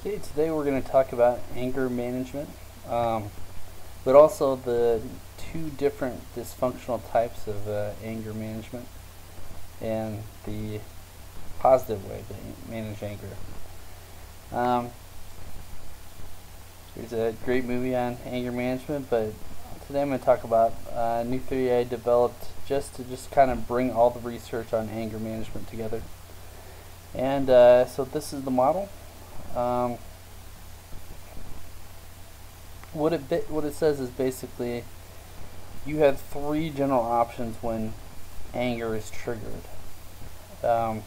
Okay, today we're going to talk about anger management, but also the two different dysfunctional types of anger management and the positive way to manage anger. Um, there's a great movie on anger management, but today I'm going to talk about a new theory I developed just to kind of bring all the research on anger management together. And so this is the model. Um, what it says is basically you have three general options when anger is triggered. Um,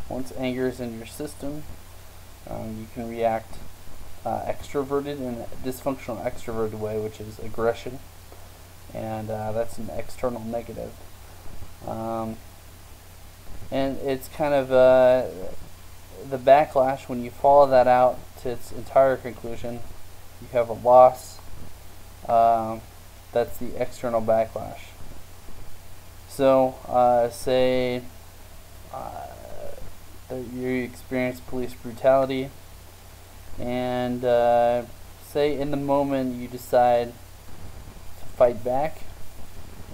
Once anger is in your system, you can react extroverted in a dysfunctional extroverted way, which is aggression, and that's an external negative. Um, and it's kind of the backlash when you follow that out to its entire conclusion. You have a loss. That's the external backlash. So, say that you experience police brutality, and say in the moment you decide to fight back,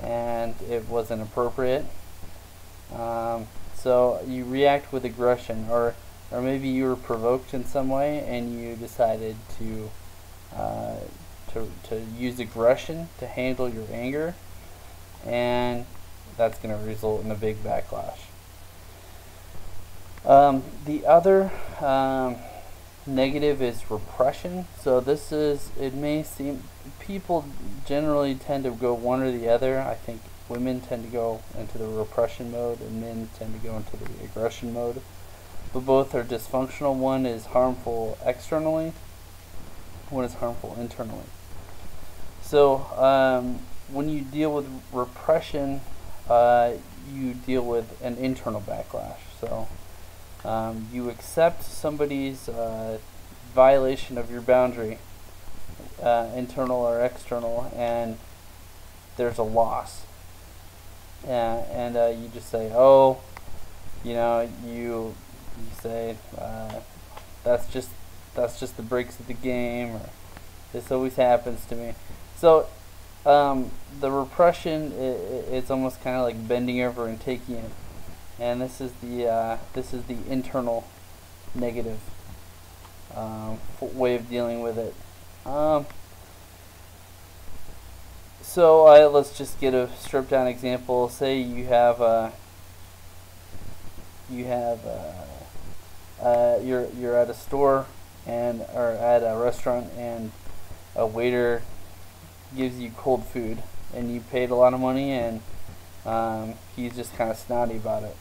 and it wasn't appropriate. So you react with aggression, or maybe you were provoked in some way, and you decided to use aggression to handle your anger, and that's going to result in a big backlash. The other negative is repression. So it may seem, people generally tend to go one or the other. I think women tend to go into the repression mode and men tend to go into the aggression mode. But both are dysfunctional. One is harmful externally, one is harmful internally. So when you deal with repression, you deal with an internal backlash. So you accept somebody's violation of your boundary, internal or external, and there's a loss. And you just say, oh, you say, that's just the breaks of the game, or this always happens to me. So the repression, it's almost kind of like bending over and taking it, and this is the internal negative way of dealing with it. So let's just get a stripped down example. Say you're at a store or at a restaurant, and a waiter gives you cold food, and you paid a lot of money, and he's just kind of snotty about it.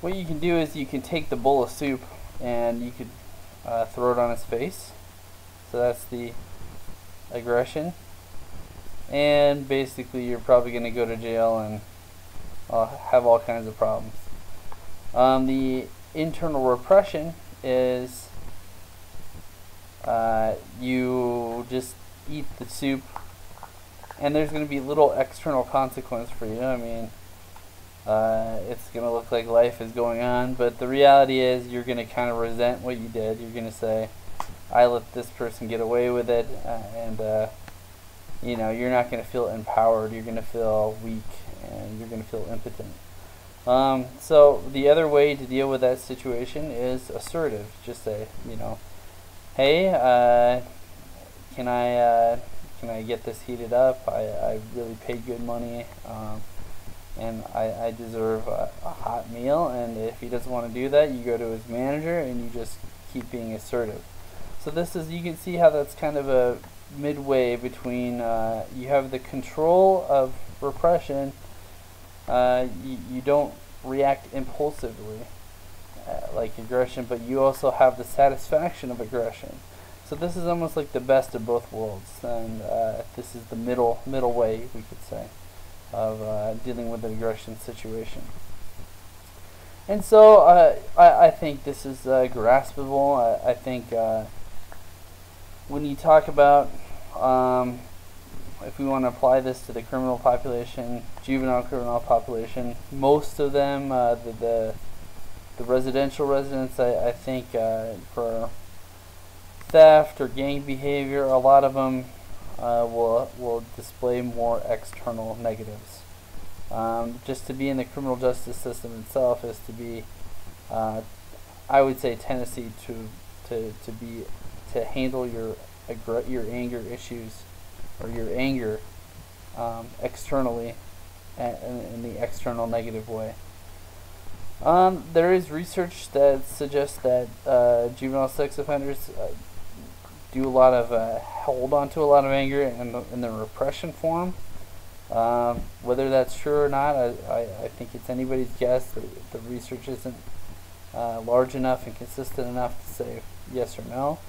What you can do is you can take the bowl of soup and you could throw it on his face. So that's the aggression. And basically you're probably going to go to jail and have all kinds of problems. The internal repression is you just eat the soup, and there's going to be little external consequence for you. I mean, it's going to look like life is going on, but the reality is you're going to kind of resent what you did. You're going to say, I let this person get away with it, and you're not going to feel empowered. You're going to feel weak, and you're going to feel impotent. So the other way to deal with that situation is assertive. Just say, hey, can I get this heated up? I really paid good money, and I deserve a hot meal. And if he doesn't want to do that, you go to his manager and you just keep being assertive. So you can see how that's kind of a midway between you have the control of repression. You don't react impulsively like aggression, but you also have the satisfaction of aggression. So this is almost like the best of both worlds, and this is the middle way, we could say, of dealing with an aggression situation. And so I think this is graspable. I think when you talk about if we want to apply this to the criminal population, juvenile criminal population, most of them, the residential residents, I think for theft or gang behavior, a lot of them will display more external negatives. Just to be in the criminal justice system itself is to be, I would say, tendency to handle your anger issues or your anger externally in the external negative way. There is research that suggests that juvenile sex offenders do a lot of hold on to a lot of anger in the repression form. Whether that's true or not, I think it's anybody's guess. The research isn't large enough and consistent enough to say yes or no.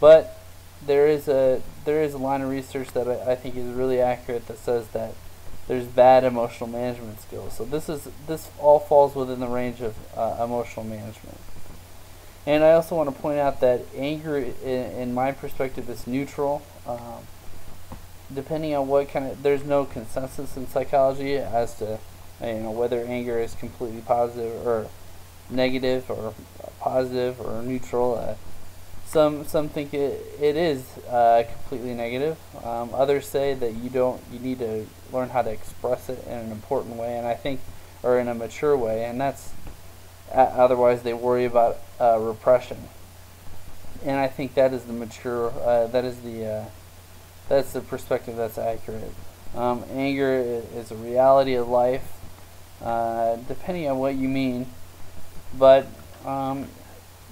But there is a line of research that I think is really accurate that says that there's bad emotional management skills. So this all falls within the range of emotional management. And I also want to point out that anger, in my perspective, is neutral. Depending on what kind of, there's no consensus in psychology as to whether anger is completely positive or negative or positive or neutral. Some think it is completely negative. Others say that you need to learn how to express it in an important way, and I think, or in a mature way, and that's otherwise they worry about repression. And I think that is the mature. That's the perspective that's accurate. Anger is a reality of life, depending on what you mean, but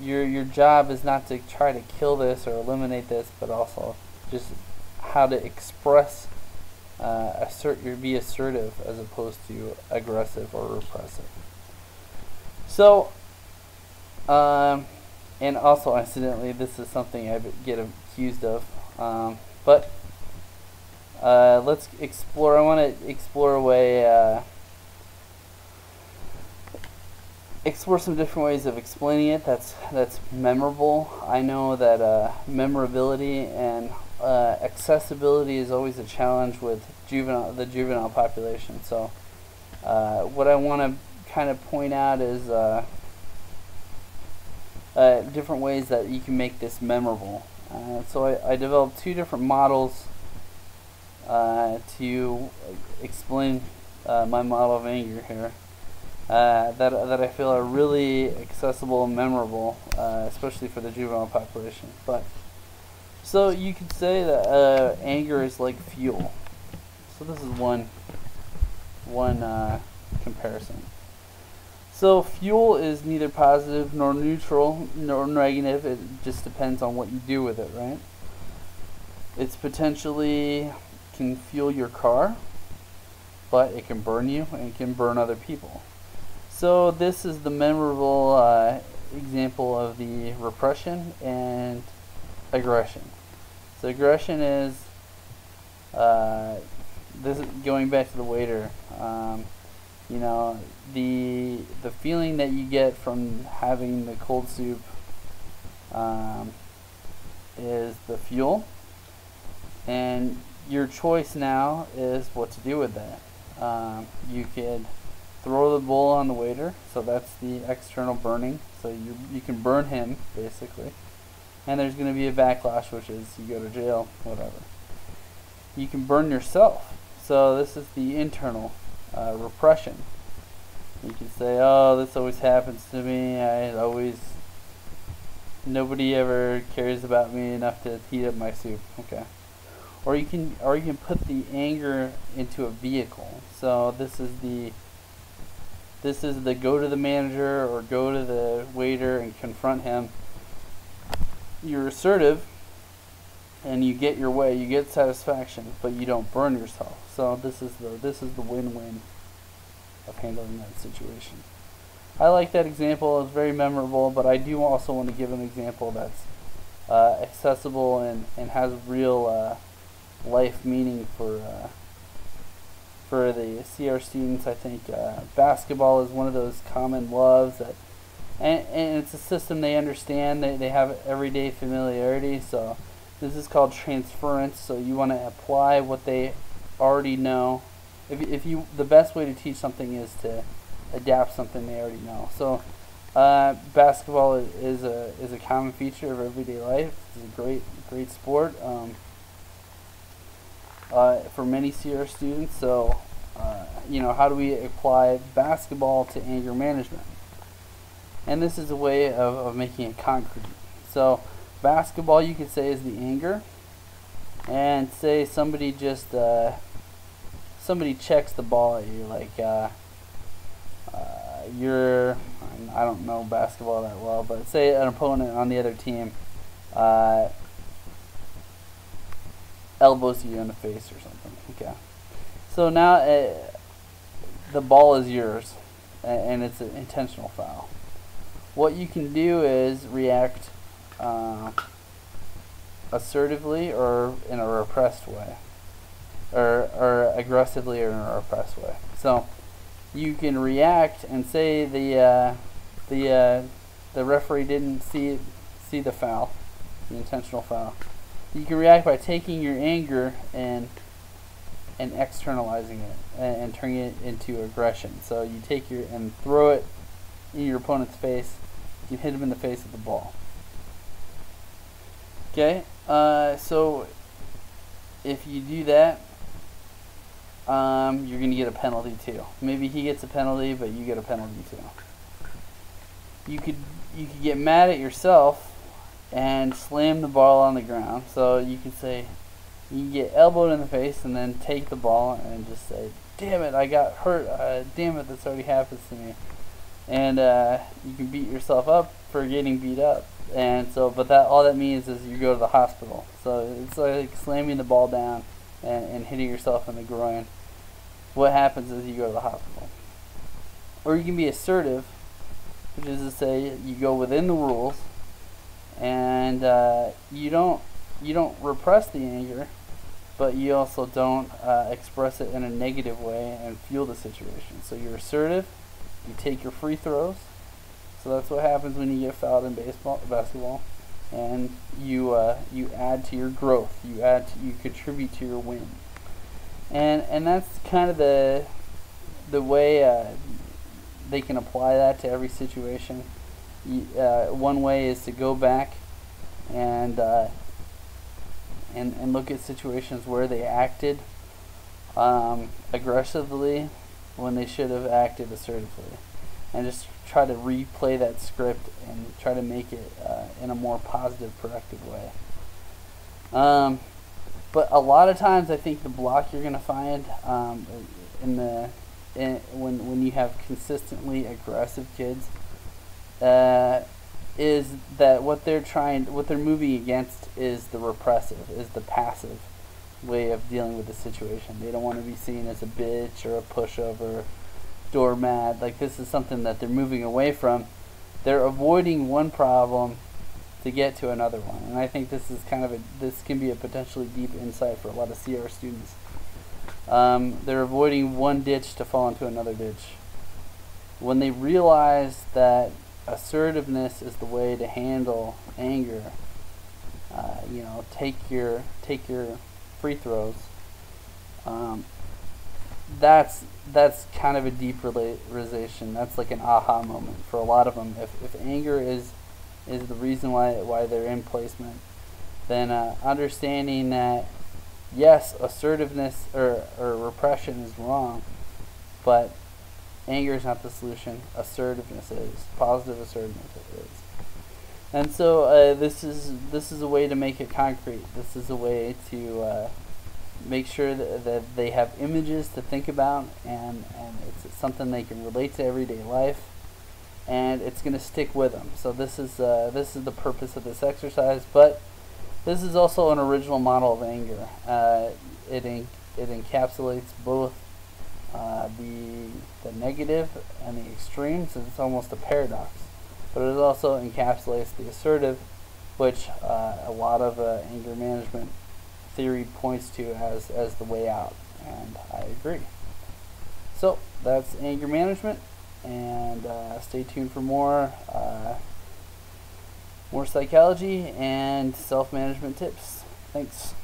your job is not to try to kill this or eliminate this, but also just how to express, be assertive as opposed to aggressive or repressive. So, and also incidentally, this is something I get accused of, but let's explore. I want to explore a way. Explore some different ways of explaining it that's memorable. I know that memorability and accessibility is always a challenge with the juvenile population. So what I want to kind of point out is different ways that you can make this memorable. So I developed two different models to explain my model of anger here. That I feel are really accessible and memorable, especially for the juvenile population. But so you could say that anger is like fuel. So this is one comparison. So fuel is neither positive nor neutral nor negative. It just depends on what you do with it, right? It's potentially can fuel your car, but it can burn you and it can burn other people. So this is the memorable example of the repression and aggression. So aggression is this is going back to the waiter. The feeling that you get from having the cold soup is the fuel, and your choice now is what to do with that. You could throw the bowl on the waiter, so that's the external burning. So you can burn him basically, and there's going to be a backlash, which is you go to jail, whatever. You can burn yourself. So this is the internal repression. You can say, "Oh, this always happens to me. Nobody ever cares about me enough to heat up my soup." Okay. Or you can put the anger into a vehicle. So this is the go to the manager or go to the waiter and confront him. You're assertive and you get your way, you get satisfaction, but you don't burn yourself. So this is the win-win of handling that situation. I like that example. It's very memorable, but I do also want to give an example that's accessible and has real life meaning for the CR students. I think basketball is one of those common loves that, and it's a system they understand. They have everyday familiarity. So this is called transference. So you want to apply what they already know. The best way to teach something is to adapt something they already know. So Basketball is a common feature of everyday life. It's a great sport for many CR students. So, how do we apply basketball to anger management? And this is a way of making it concrete. So, basketball, you could say, is the anger. And say somebody just somebody checks the ball at you, like I don't know basketball that well, but say an opponent on the other team elbows you in the face or something. Okay, so now the ball is yours, and it's an intentional foul. What you can do is react assertively or in a repressed way, or aggressively or in a repressed way. So you can react and say the referee didn't see the foul, the intentional foul. You can react by taking your anger and externalizing it and turning it into aggression. So you take and throw it in your opponent's face. You can hit him in the face with the ball. Okay, so if you do that, you're going to get a penalty too. Maybe he gets a penalty, but you get a penalty too. You could get mad at yourself and slam the ball on the ground. So you could say, you can get elbowed in the face and then take the ball and just say, damn it, I got hurt. Damn it, this already happens to me. And you can beat yourself up for getting beat up. And so, but all that means is you go to the hospital. So it's like slamming the ball down and hitting yourself in the groin. What happens is you go to the hospital. Or you can be assertive, which is to say you go within the rules, and you don't repress the anger, but you also don't express it in a negative way and fuel the situation. So you're assertive. You take your free throws. So that's what happens when you get fouled in basketball, and you add to your growth. You contribute to your win, and that's kind of the way they can apply that to every situation. One way is to go back and look at situations where they acted aggressively when they should have acted assertively, and just try to replay that script and try to make it in a more positive, productive way. But a lot of times, I think the block you're going to find when you have consistently aggressive kids is that what they're moving against is the repressive, is the passive way of dealing with the situation. They don't want to be seen as a bitch or a pushover, doormat. Like, this is something that they're moving away from. They're avoiding one problem to get to another one, and I think this is this can be a potentially deep insight for a lot of CR students. They're avoiding one ditch to fall into another ditch. When they realize that assertiveness is the way to handle anger, take your free throws. That's kind of a deep realization. That's like an aha moment for a lot of them. If anger is the reason why they're in placement, then understanding that yes, assertiveness or repression is wrong, but anger is not the solution. Assertiveness is. Positive assertiveness is. And so this is a way to make it concrete. This is a way to make sure that they have images to think about, and it's something they can relate to everyday life, and it's going to stick with them. So this is the purpose of this exercise, but this is also an original model of anger. It encapsulates both the negative and the extremes. It's almost a paradox, but it also encapsulates the assertive, which a lot of anger management theory points to as the way out, and I agree. So that's anger management, and stay tuned for more psychology and self-management tips. Thanks.